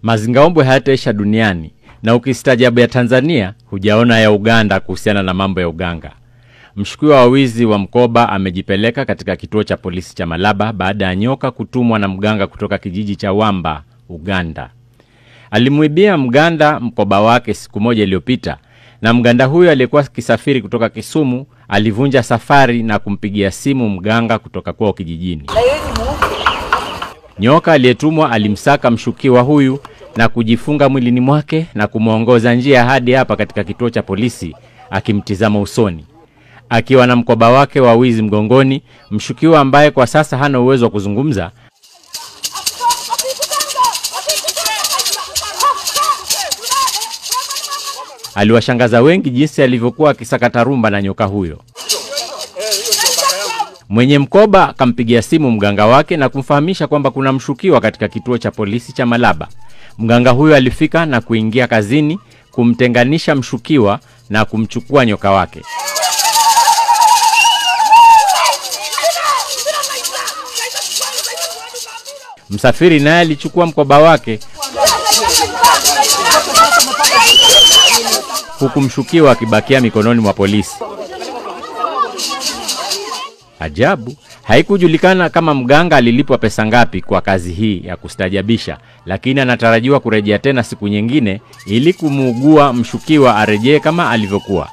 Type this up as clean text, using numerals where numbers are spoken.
Mazingaombwe hayataisha duniani, na ukistaajabu ya Tanzania hujaona ya Uganda kuhusiana na mambo ya uganga. Mshukiwa wa wizi wa mkoba amejipeleka katika kituo cha polisi cha Malaba baada ya nyoka kutumwa na mganga kutoka kijiji cha Wamba, Uganda. Alimuibia mganda mkoba wake siku moja iliyopita, na mganda huyo aliyekuwa kisafiri kutoka Kisumu alivunja safari na kumpigia simu mganga kutoka kwao kijijini. Nyoka aliyetumwa alimsaka mshukiwa huyu na kujifunga mwilini mwake na kumuongoza njia hadi hapa katika kituo cha polisi, akimtizama usoni. Akiwa na mkoba wake wa wizi mgongoni, mshukiwa ambaye kwa sasa hana uwezo wa kuzungumza aliwashangaza wengi jinsi alivyokuwa akisakata rumba na nyoka huyo. Mwenye mkoba akampigia simu mganga wake na kumfahamisha kwamba kuna mshukiwa katika kituo cha polisi cha Malaba. Mganga huyo alifika na kuingia kazini kumtenganisha mshukiwa na kumchukua nyoka wake. Msafiri naye alichukua mkoba wake, huku mshukiwa akibakia mikononi mwa polisi. Ajabu, haikujulikana kama mganga alilipwa pesa ngapi kwa kazi hii ya kustajabisha, lakini anatarajiwa kurejea tena siku nyingine ili kumuugua mshukiwa arejee kama alivyokuwa.